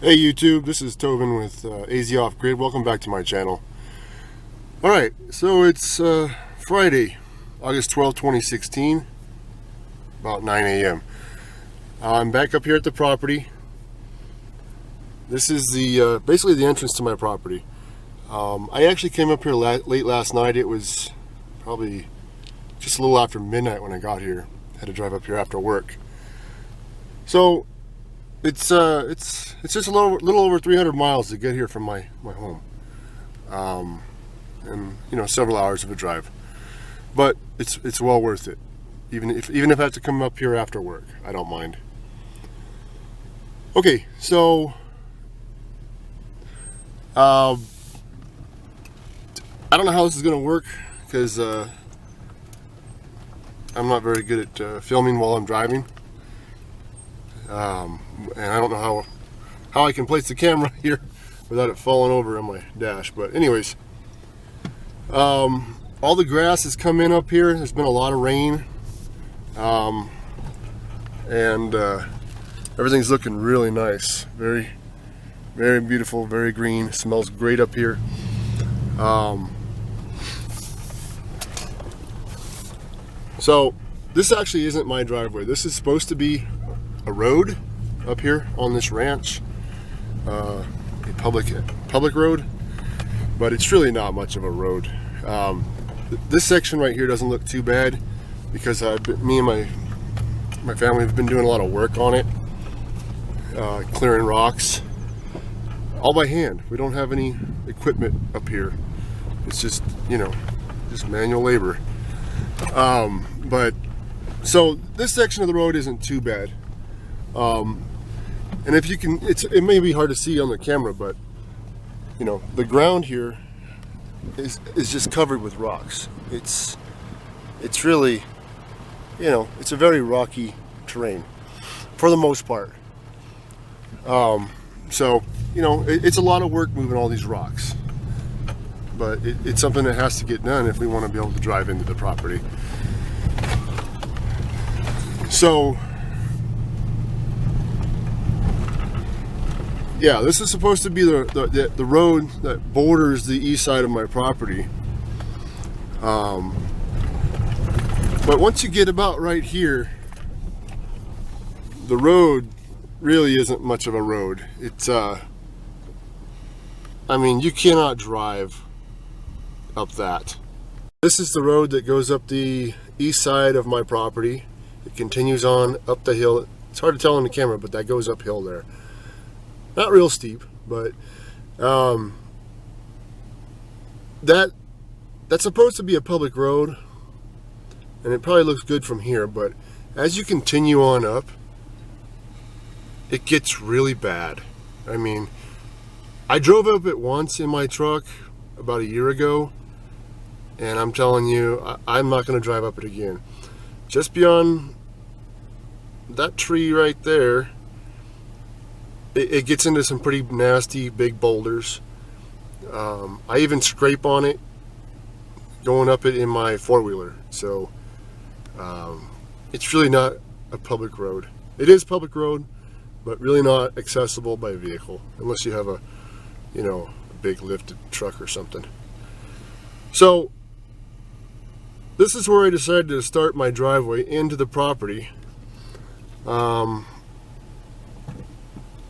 Hey YouTube, this is Tobin with AZ Off Grid. Welcome back to my channel. Alright, so it's Friday, August 12, 2016, about 9 a.m. I'm back up here at the property. This is the basically the entrance to my property. I actually came up here late last night. It was probably just a little after midnight when I got here. Had to drive up here after work. So it's just a little over 300 miles to get here from my home, and you know, several hours of a drive, but it's well worth it. Even if I have to come up here after work, I don't mind. Okay, so I don't know how this is going to work because I'm not very good at filming while I'm driving. And I don't know how I can place the camera here without it falling over on my dash. But anyways, all the grass has come in up here. There's been a lot of rain, and everything's looking really nice. Very, very beautiful, very green. It smells great up here. So this actually isn't my driveway. This is supposed to be a road up here on this ranch, a public road, but it's really not much of a road. This section right here doesn't look too bad because me and my family have been doing a lot of work on it, clearing rocks all by hand. We don't have any equipment up here. It's just, you know, just manual labor. But so this section of the road isn't too bad. And if you can, it may be hard to see on the camera, but you know, the ground here is just covered with rocks. It's really, you know, it's a very rocky terrain for the most part. So you know, it's a lot of work moving all these rocks, but it's something that has to get done if we want to be able to drive into the property. So yeah, this is supposed to be the road that borders the east side of my property. But once you get about right here, the road really isn't much of a road. It's I mean, you cannot drive up that. This is the road that goes up the east side of my property. It continues on up the hill. It's hard to tell on the camera, but that goes uphill there. Not real steep, but that's supposed to be a public road, and it probably looks good from here, but as you continue on up, it gets really bad. I mean, I drove up it once in my truck about a year ago, and I'm telling you, I'm not going to drive up it again. Just beyond that tree right there, it gets into some pretty nasty big boulders. I even scrape on it going up it in my four-wheeler. So it's really not a public road. It is public road, but really not accessible by vehicle unless you have a, you know, a big lifted truck or something. So this is where I decided to start my driveway into the property.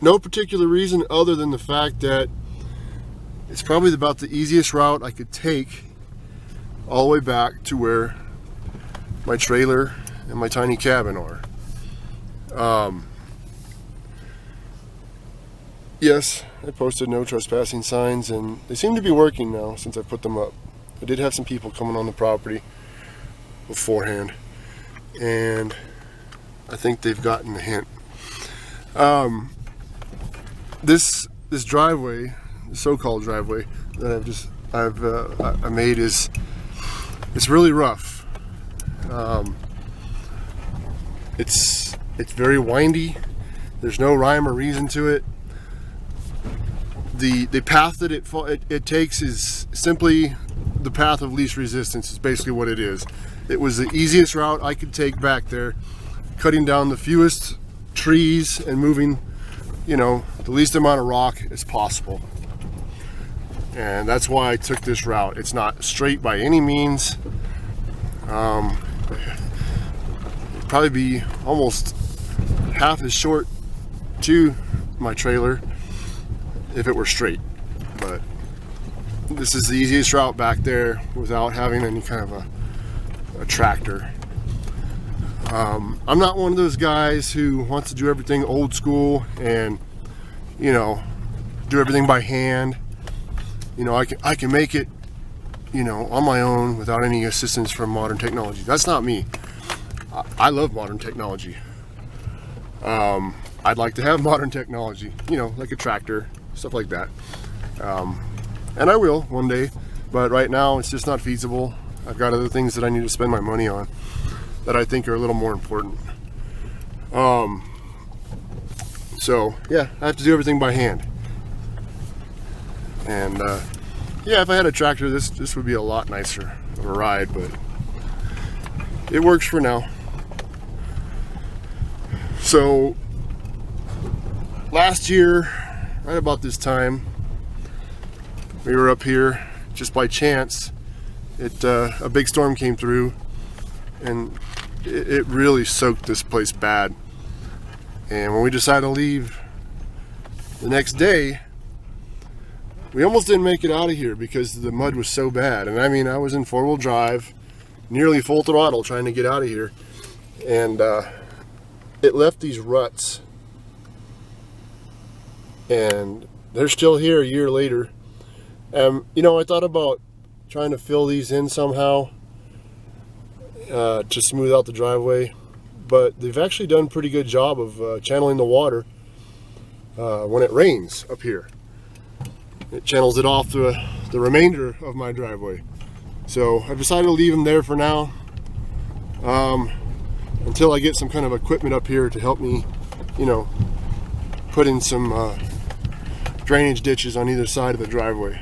No particular reason other than the fact that it's probably about the easiest route I could take all the way back to where my trailer and my tiny cabin are. Yes, I posted no trespassing signs, and they seem to be working now since I put them up. I did have some people coming on the property beforehand, and I think they've gotten the hint. This driveway, the so-called driveway that I made it's really rough. It's very windy. There's no rhyme or reason to it. The path that it takes is simply the path of least resistance. Is basically what it is. It was the easiest route I could take back there, cutting down the fewest trees and moving you know, the least amount of rock as possible. And that's why I took this route. It's not straight by any means. It'd probably be almost half as short to my trailer if it were straight. But this is the easiest route back there without having any kind of a tractor. I'm not one of those guys who wants to do everything old school and, you know, do everything by hand. You know, I can make it, you know, on my own without any assistance from modern technology. That's not me. I love modern technology. I'd like to have modern technology, you know, like a tractor, stuff like that. And I will one day, but right now it's just not feasible. I've got other things that I need to spend my money on that I think are a little more important. So yeah, I have to do everything by hand. And yeah, if I had a tractor, this would be a lot nicer of a ride, but it works for now. So last year, right about this time, we were up here just by chance. A big storm came through, and it really soaked this place bad. And when we decided to leave the next day, we almost didn't make it out of here because the mud was so bad. And I mean, I was in four-wheel drive, nearly full throttle, trying to get out of here. And it left these ruts. And they're still here a year later. You know, I thought about trying to fill these in somehow to smooth out the driveway. But they've actually done a pretty good job of channeling the water when it rains up here. It channels it off the remainder of my driveway. So I've decided to leave them there for now until I get some kind of equipment up here to help me, you know, put in some drainage ditches on either side of the driveway.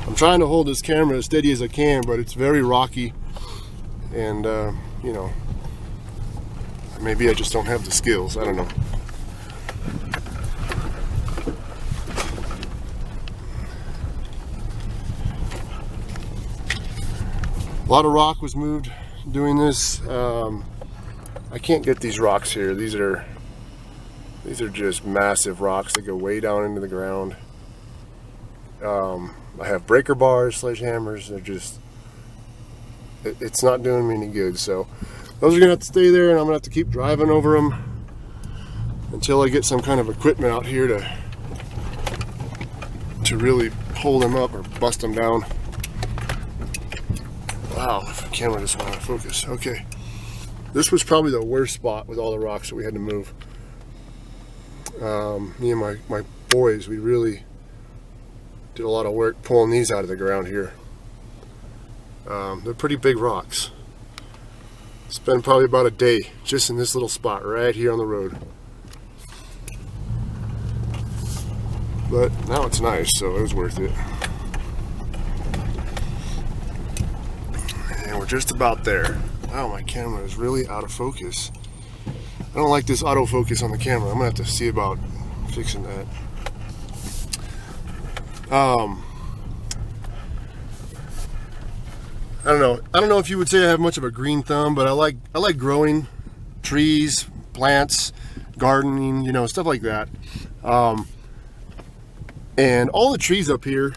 I'm trying to hold this camera as steady as I can, but it's very rocky. And, you know, maybe I just don't have the skills. I don't know. A lot of rock was moved doing this. I can't get these rocks here. These are just massive rocks that go way down into the ground. I have breaker bars, sledgehammers. They're just, it's not doing me any good. So those are gonna have to stay there, and I'm gonna have to keep driving over them until I get some kind of equipment out here to really pull them up or bust them down. Wow, the camera just went out of focus. Okay, this was probably the worst spot with all the rocks that we had to move. Me and my boys, we really did a lot of work pulling these out of the ground here. They're pretty big rocks. Spent probably about a day just in this little spot right here on the road. But now it's nice, so it was worth it. And we're just about there. Wow, my camera is really out of focus. I don't like this autofocus on the camera. I'm gonna have to see about fixing that. I don't know if you would say I have much of a green thumb, but I like growing trees, plants, gardening, you know, stuff like that. And all the trees up here,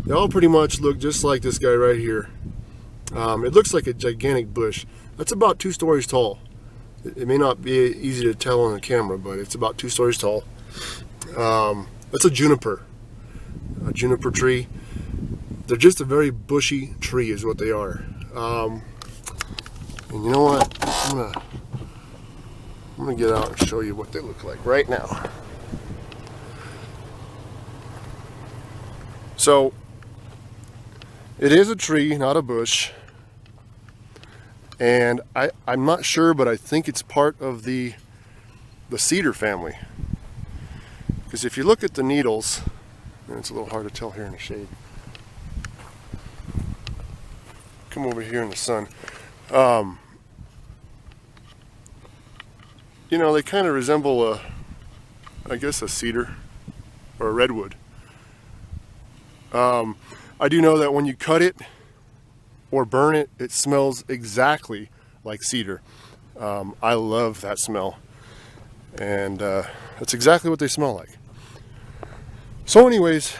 they all pretty much look just like this guy right here. It looks like a gigantic bush. That's about 2 stories tall. It may not be easy to tell on the camera, but it's about 2 stories tall. That's a juniper tree. They're just a very bushy tree is what they are. And you know what? I'm gonna get out and show you what they look like right now. So it is a tree, not a bush. And I'm not sure, but I think it's part of the cedar family. Because if you look at the needles, and it's a little hard to tell here in the shade. come over here in the sun. You know, they kind of resemble I guess a cedar or a redwood. I do know that when you cut it or burn it, it smells exactly like cedar. I love that smell, and that's exactly what they smell like. So anyways,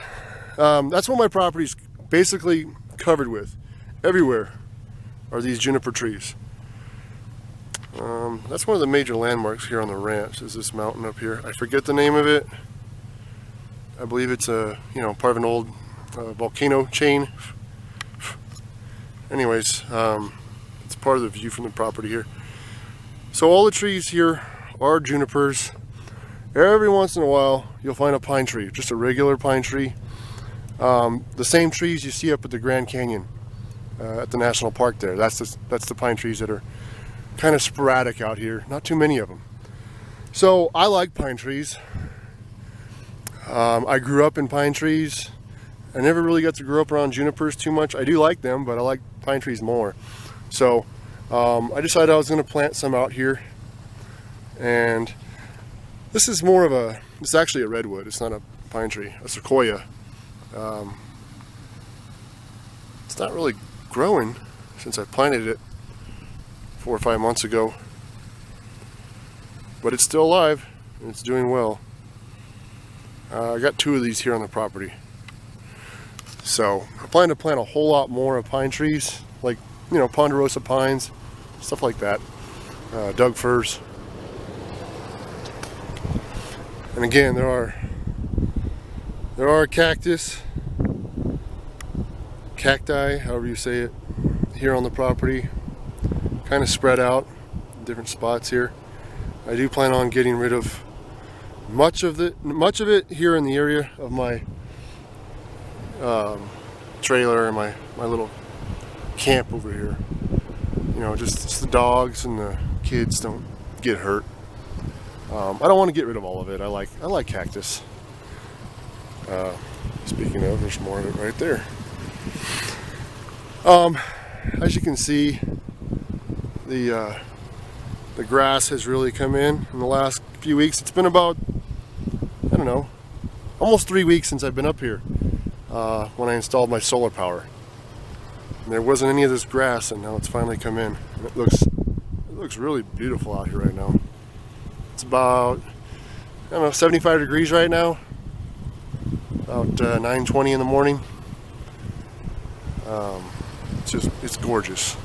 that's what my property's basically covered with. Everywhere are these juniper trees. That's one of the major landmarks here on the ranch, is this mountain up here. I forget the name of it. I believe it's a, you know, part of an old volcano chain. Anyways, it's part of the view from the property here. So all the trees here are junipers. Every once in a while you'll find a pine tree, just a regular pine tree. The same trees you see up at the Grand Canyon at the national park there. That's the pine trees that are kind of sporadic out here. Not too many of them. So I like pine trees. I grew up in pine trees. I never really got to grow up around junipers too much. I do like them, but I like pine trees more. So I decided I was going to plant some out here. And this is more of a, it's actually a redwood. It's not a pine tree, a sequoia. It's not really growing since I planted it 4 or 5 months ago. But it's still alive and it's doing well. I got 2 of these here on the property. So I plan to plant a whole lot more of pine trees, like, you know, ponderosa pines, stuff like that, Doug firs. And again, there are cacti, however you say it, here on the property, kind of spread out in different spots here. I do plan on getting rid of much of it here in the area of my trailer and my little camp over here. You know, just the dogs and the kids don't get hurt. I don't want to get rid of all of it. I like cactus. Speaking of, there's more of it right there. As you can see, the grass has really come in the last few weeks. It's been about, I don't know, almost 3 weeks since I've been up here when I installed my solar power. And there wasn't any of this grass, and now it's finally come in. And it looks really beautiful out here right now. It's about, I don't know, 75 degrees right now. About 9:20 in the morning. It's gorgeous.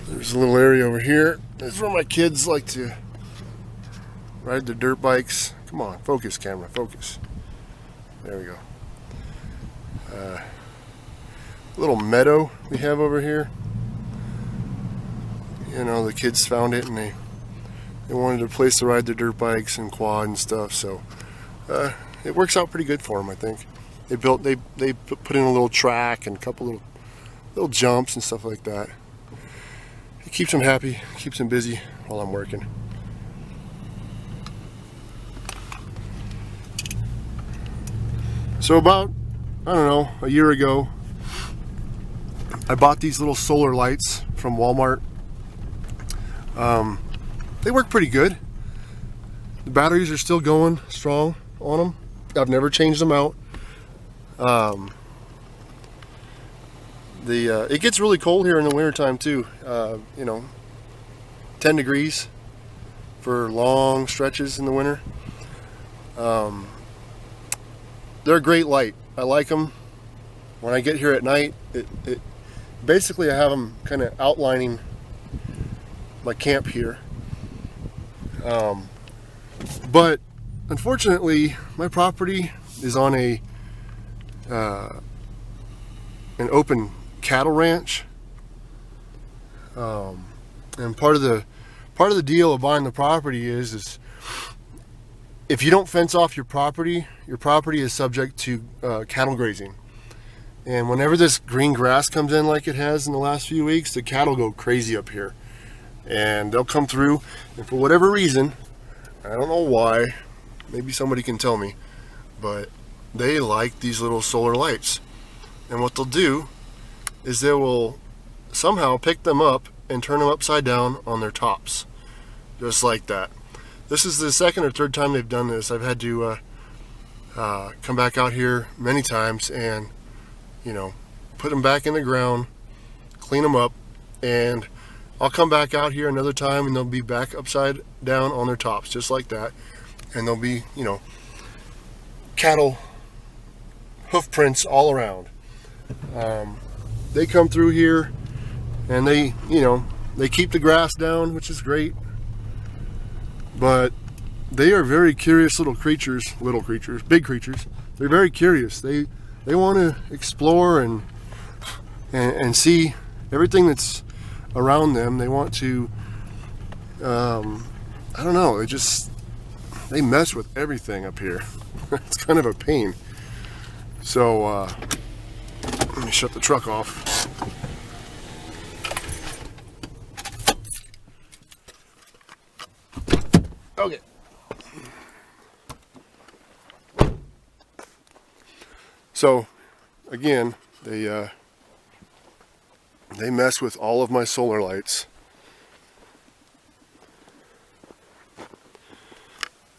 There's a little area over here. This is where my kids like to ride their dirt bikes. Come on, focus, camera, focus. There we go. Little meadow we have over here. You know, the kids found it and they wanted a place to ride their dirt bikes and quad and stuff. So it works out pretty good for them, I think. They put in a little track and a couple little jumps and stuff like that. It keeps them happy, keeps them busy while I'm working. So about, I don't know, a year ago, I bought these little solar lights from Walmart. They work pretty good. The batteries are still going strong on them. I've never changed them out. It gets really cold here in the wintertime too. You know, 10 degrees for long stretches in the winter. They're a great light. I like them. When I get here at night, basically I have them kind of outlining my camp here. But unfortunately, my property is on an open cattle ranch, and part of the deal of buying the property is if you don't fence off your property is subject to cattle grazing. And whenever this green grass comes in like it has in the last few weeks, the cattle go crazy up here. And they'll come through, and for whatever reason, I don't know why, maybe somebody can tell me, but they like these little solar lights. And what they'll do is they will somehow pick them up and turn them upside down on their tops. Just like that. This is the second or third time they've done this. I've had to come back out here many times and, you know, put them back in the ground, clean them up, and I'll come back out here another time and they'll be back upside down on their tops, just like that. And there'll be, you know, cattle hoof prints all around. They come through here and they, you know, they keep the grass down, which is great. But they are very curious little creatures, big creatures. They're very curious. They want to explore and see everything that's around them. They want to, I don't know, they mess with everything up here. It's kind of a pain. So, let me shut the truck off. Okay. So, again, they mess with all of my solar lights.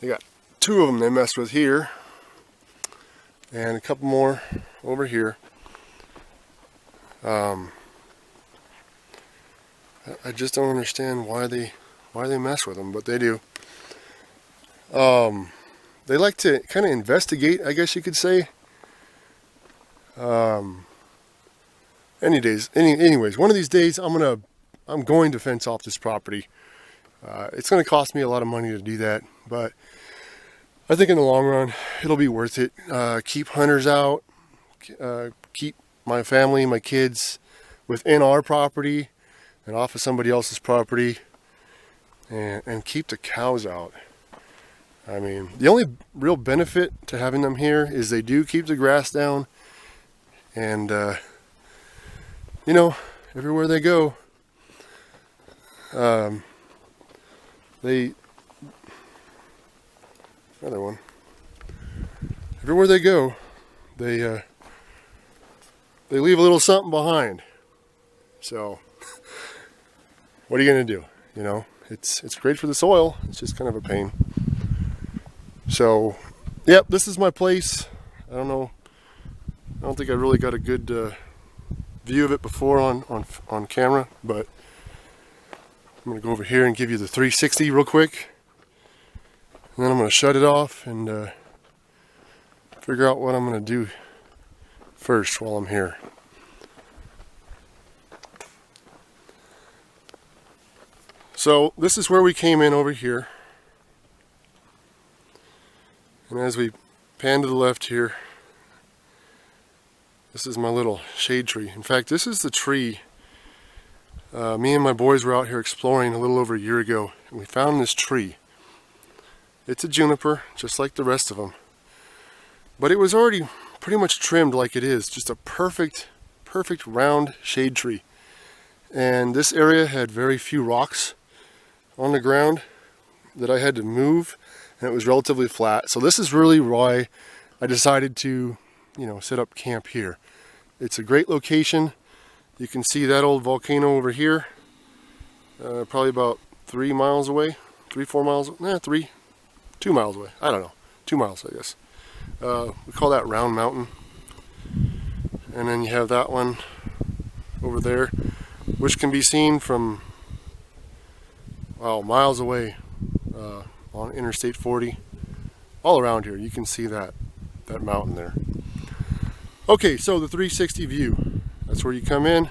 They got 2 of them they mess with here, and a couple more over here. I just don't understand why they mess with them, but they do. They like to kind of investigate, I guess you could say. Anyways, one of these days I'm going to fence off this property. It's going to cost me a lot of money to do that, but I think in the long run it'll be worth it. Keep hunters out, keep my family, my kids within our property and off of somebody else's property, and keep the cows out. I mean, the only real benefit to having them here is they do keep the grass down, and you know, everywhere they go, everywhere they go, they leave a little something behind. So, what are you gonna do? You know, it's great for the soil. It's just kind of a pain. So, yep, this is my place. I don't know. I don't think I really got a good view of it before on camera, but I'm gonna go over here and give you the 360 real quick, and then I'm gonna shut it off and figure out what I'm gonna do first while I'm here. So this is where we came in over here, and as we pan to the left here, this is my little shade tree. In fact, this is the tree. Me and my boys were out here exploring a little over a year ago, and we found this tree. It's a juniper, just like the rest of them. But it was already pretty much trimmed like it is. Just a perfect round shade tree. And this area had very few rocks on the ground that I had to move, and it was relatively flat. So this is really why I decided to, you know, set up camp here. It's a great location. You can see that old volcano over here, probably about 3 miles away, 3-4 miles, 2 miles away. I don't know, 2 miles, I guess. We call that Round Mountain. And then you have that one over there, which can be seen from, wow, miles away on Interstate 40. All around here, you can see that mountain there. Okay, so the 360 view. That's where you come in.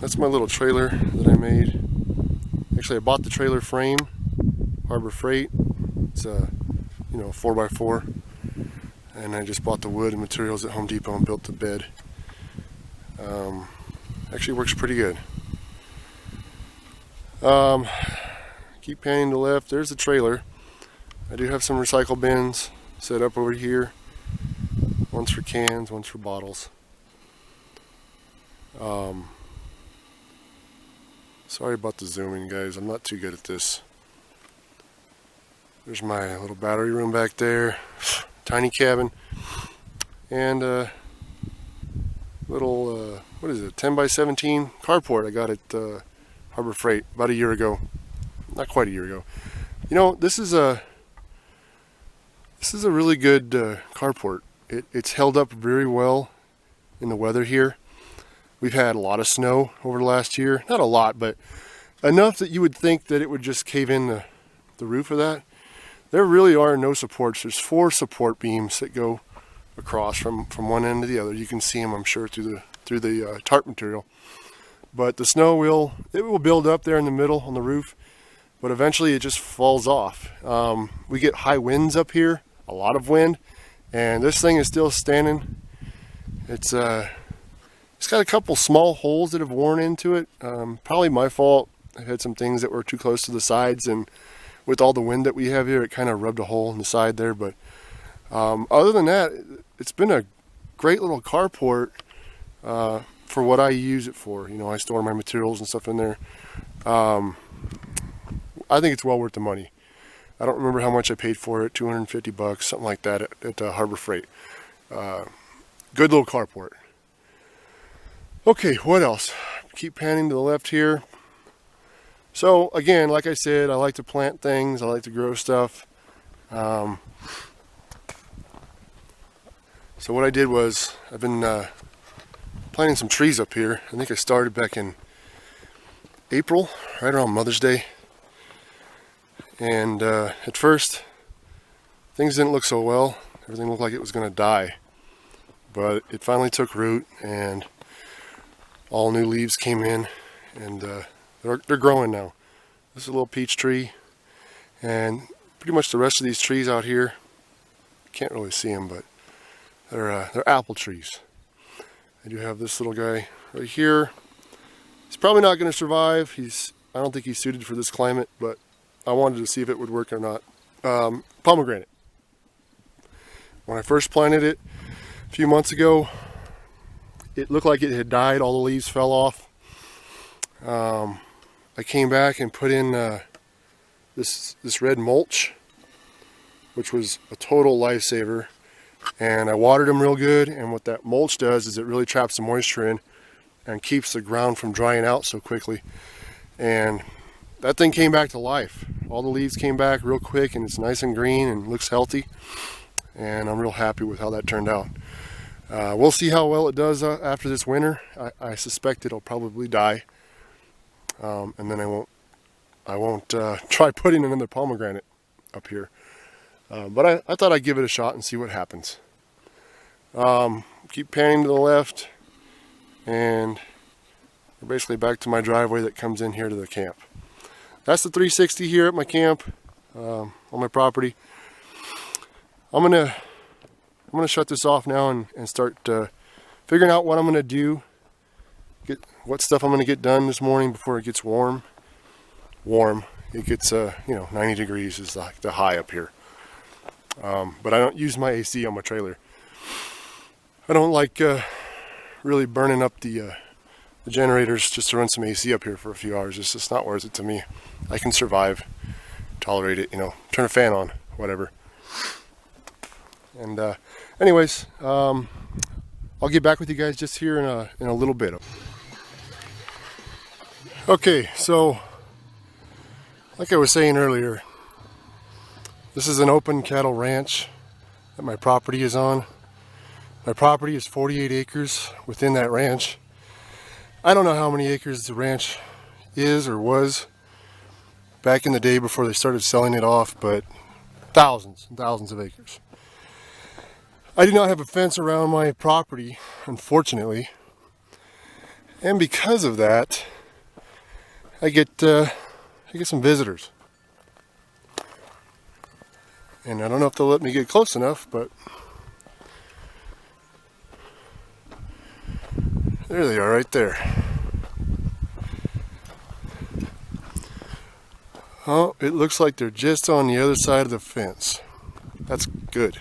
That's my little trailer that I made. Actually, I bought the trailer frame, Harbor Freight. It's a, 4x4. And I just bought the wood and materials at Home Depot and built the bed. Actually works pretty good. keep panning to the left. There's the trailer. I do have some recycle bins set up over here. One's for cans, one's for bottles. Sorry about the zooming, guys. I'm not too good at this. There's my little battery room back there. Tiny cabin. And little, what is it, 10 by 17 carport I got at Harbor Freight about a year ago. Not quite a year ago. You know, this is a really good carport. It's held up very well in the weather here. We've had a lot of snow over the last year. Not a lot, but enough that you would think that it would just cave in the roof of that. There really are no supports. There's 4 support beams that go across from one end to the other. You can see them, I'm sure, through the tarp material. But the snow will build up there in the middle on the roof, but eventually it just falls off. We get high winds up here, a lot of wind, and this thing is still standing. It's got a couple small holes that have worn into it. Probably my fault. I had some things that were too close to the sides, and with all the wind that we have here, it kind of rubbed a hole in the side there. But other than that, it's been a great little carport for what I use it for. You know, I store my materials and stuff in there. I think it's well worth the money. I don't remember how much I paid for it, $250, something like that at Harbor Freight. Good little carport. Okay, what else? Keep panning to the left here. So again, like I said, I like to plant things. I like to grow stuff. So what I did was, I've been planting some trees up here. I think I started back in April, right around Mother's Day. And at first, things didn't look so well. Everything looked like it was going to die. But it finally took root, and all new leaves came in, and they're growing now. This is a little peach tree, and pretty much the rest of these trees out here, can't really see them, but they're apple trees. I do have this little guy right here. He's probably not going to survive. I don't think he's suited for this climate, but I wanted to see if it would work or not. Pomegranate. When I first planted it a few months ago, it looked like it had died. All the leaves fell off. I came back and put in this red mulch, which was a total lifesaver. And I watered them real good, and what that mulch does is it really traps the moisture in and keeps the ground from drying out so quickly. And that thing came back to life. All the leaves came back real quick, and it's nice and green and looks healthy. And I'm real happy with how that turned out. We'll see how well it does after this winter. I suspect it'll probably die, and then I won't try putting another pomegranate up here. But I thought I'd give it a shot and see what happens. Keep panning to the left, and we're basically back to my driveway that comes in here to the camp. That's the 360 here at my camp, on my property. I'm gonna shut this off now and start figuring out what I'm gonna do. What stuff I'm gonna get done this morning before it gets warm. It gets 90 degrees is like the high up here. But I don't use my AC on my trailer. I don't like really burning up the generators just to run some AC up here for a few hours. It's just not worth it to me. I can survive, tolerate it, turn a fan on, whatever. And anyways, I'll get back with you guys just here in a little bit. Okay, so like I was saying earlier, this is an open cattle ranch that my property is on. My property is 48 acres within that ranch. I don't know how many acres the ranch is or was back in the day before they started selling it off, but thousands and thousands of acres. I do not have a fence around my property, unfortunately, and because of that, I get some visitors. And I don't know if they'll let me get close enough, but there they are right there. Oh, it looks like they're just on the other side of the fence. That's good.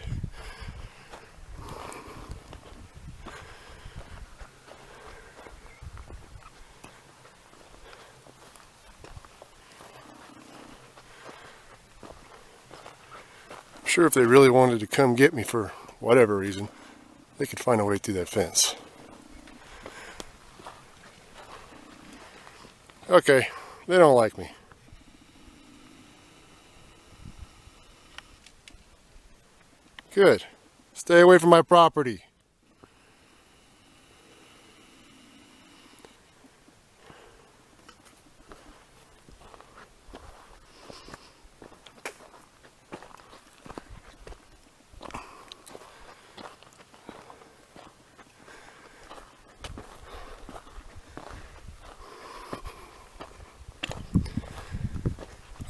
I'm sure if they really wanted to come get me for whatever reason, they could find a way through that fence. Okay, they don't like me. Good. Stay away from my property.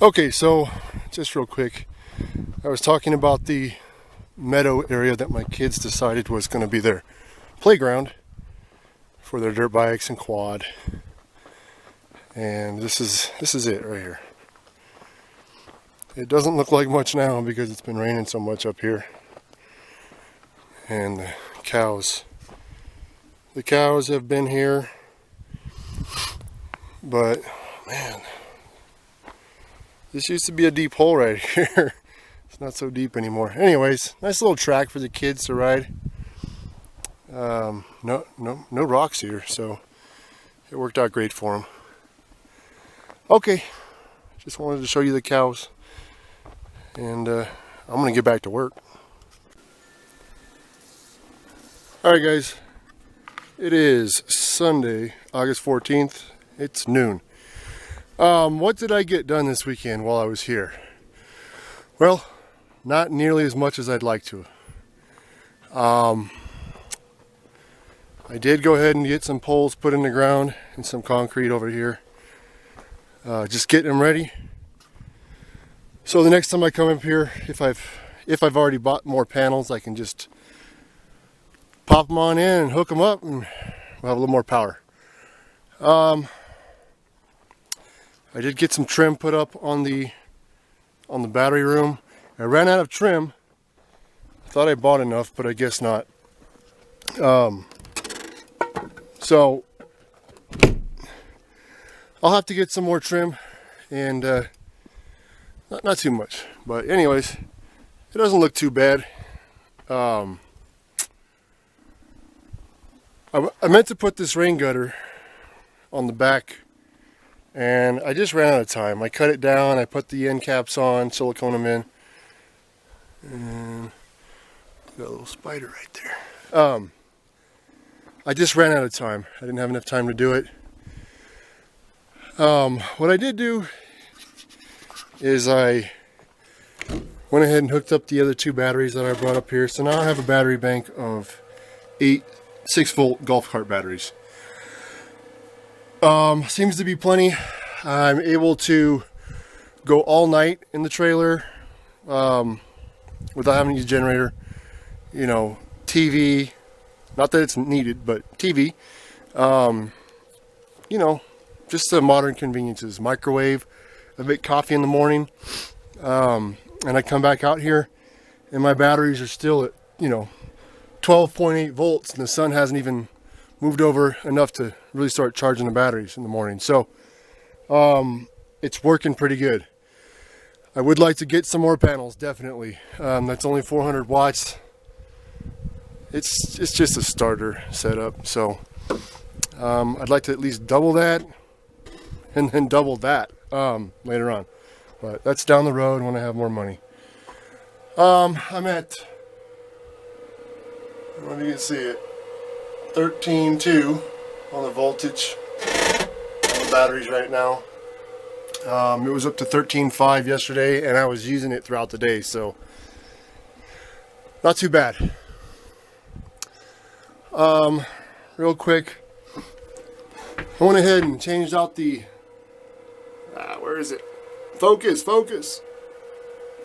Okay, so just real quick, I was talking about the meadow area that my kids decided was going to be their playground for their dirt bikes and quad. And this is it right here. It doesn't look like much now because it's been raining so much up here. And the cows have been here, but man, this used to be a deep hole right here. It's not so deep anymore. Anyways, nice little track for the kids to ride. No rocks here, so it worked out great for them. Okay, just wanted to show you the cows, and I'm gonna get back to work. All right, guys, it is Sunday, August 14th. It's noon. What did I get done this weekend while I was here? Well, not nearly as much as I'd like to. I did go ahead and get some poles put in the ground and some concrete over here. Just getting them ready. So the next time I come up here, if I've already bought more panels, I can just pop them on in and hook them up, and we'll have a little more power. I did get some trim put up on the battery room. I ran out of trim. I thought I bought enough, but I guess not. So I'll have to get some more trim, and not too much. But anyways, it doesn't look too bad. I meant to put this rain gutter on the back, and I just ran out of time. I cut it down, I put the end caps on, silicone them in, and got a little spider right there. I just ran out of time. I didn't have enough time to do it. What I did do is I went ahead and hooked up the other two batteries that I brought up here. So now I have a battery bank of 8 6-volt golf cart batteries. Seems to be plenty. I'm able to go all night in the trailer without having to use a generator. You know, TV, not that it's needed, but TV. You know, just the modern conveniences. Microwave, I make coffee in the morning, and I come back out here and my batteries are still at, you know, 12.8 volts, and the sun hasn't even moved over enough to really start charging the batteries in the morning. So it's working pretty good. I would like to get some more panels, definitely. That's only 400 watts. It's just a starter setup, so I'd like to at least double that and then double that later on, but that's down the road when I have more money. I'm at, what do you see it, 13.2 on the voltage on the batteries right now. It was up to 13.5 yesterday, and I was using it throughout the day, so not too bad. Real quick, I went ahead and changed out the where is it? Focus.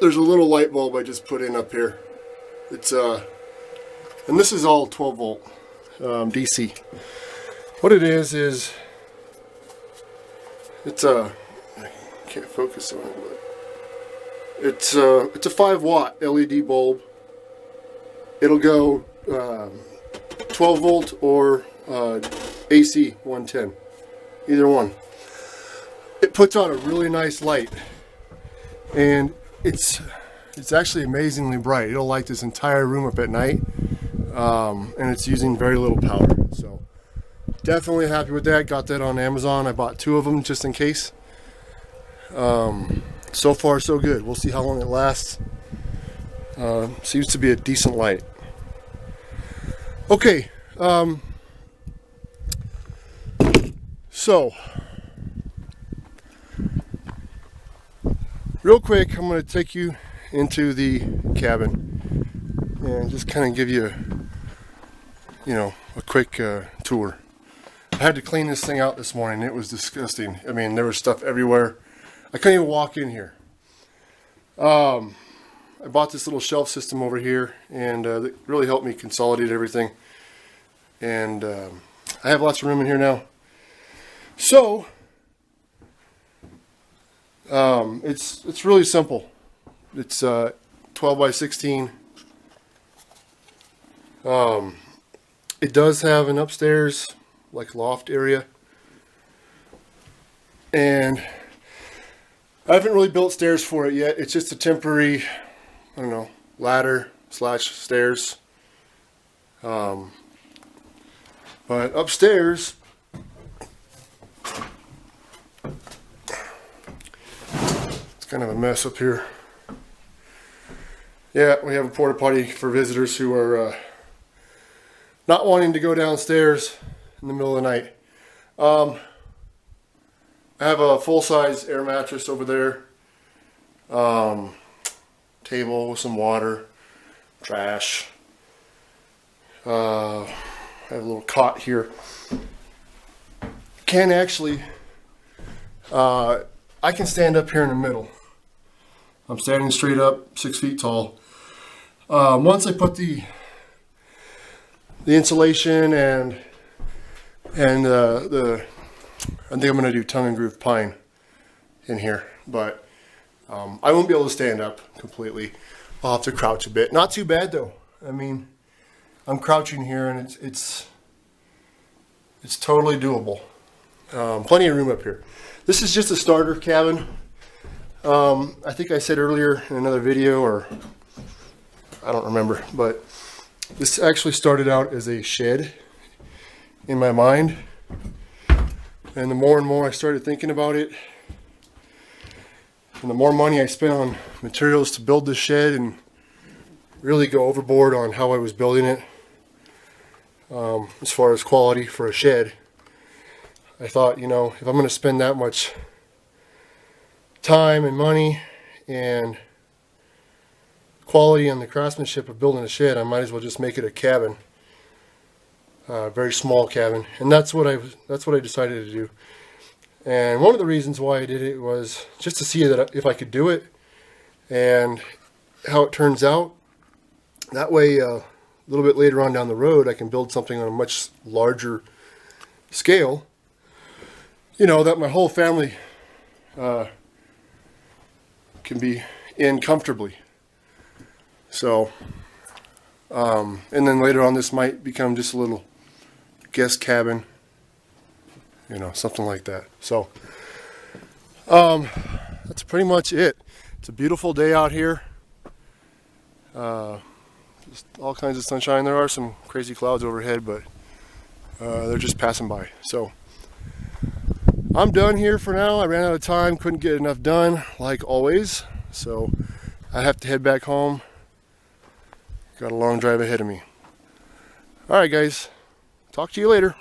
There's a little light bulb I just put in up here. It's and this is all 12 volt DC. What it is it's can't can't focus on it, but it's a 5-watt LED bulb. It'll go 12 volt or AC 110, either one. It puts on a really nice light, and it's actually amazingly bright. It'll light this entire room up at night, and it's using very little power. So definitely happy with that. Got that on Amazon. I bought 2 of them just in case. So far so good. We'll see how long it lasts. Seems to be a decent light. Okay, so real quick, I'm going to take you into the cabin and just kind of give you a quick tour. I had to clean this thing out this morning. It was disgusting. I mean, there was stuff everywhere. I couldn't even walk in here. I bought this little shelf system over here, and it really helped me consolidate everything. And I have lots of room in here now. So it's really simple. It's 12 by 16. It does have an upstairs like loft area, and I haven't really built stairs for it yet. It's just a temporary, I don't know, ladder / stairs. But upstairs, it's kind of a mess up here. Yeah, we have a porta potty for visitors who are not wanting to go downstairs in the middle of the night. I have a full-size air mattress over there. Table with some water, trash. I have a little cot here. Can actually, I can stand up here in the middle. I'm standing straight up, 6 feet tall. Once I put the insulation and I think I'm going to do tongue and groove pine in here, but I won't be able to stand up completely. I'll have to crouch a bit. Not too bad though. I mean, I'm crouching here, and it's totally doable. Plenty of room up here. This is just a starter cabin. I think I said earlier in another video, or I don't remember, but this actually started out as a shed in my mind. And the more and more I started thinking about it, and the more money I spent on materials to build this shed and really go overboard on how I was building it, as far as quality for a shed, I thought, if I'm going to spend that much time and money and quality on the craftsmanship of building a shed, I might as well just make it a cabin. Very small cabin, and that's what I decided to do. And one of the reasons why I did it was just to see that if I could do it and how it turns out. That way, a little bit later on down the road, I can build something on a much larger scale. That my whole family can be in comfortably. So, and then later on, this might become just a little guest cabin, something like that. So that's pretty much it. It's a beautiful day out here. Just all kinds of sunshine. There are some crazy clouds overhead, but they're just passing by. So I'm done here for now. I ran out of time, couldn't get enough done like always, so I have to head back home. Got a long drive ahead of me. Alright guys, talk to you later.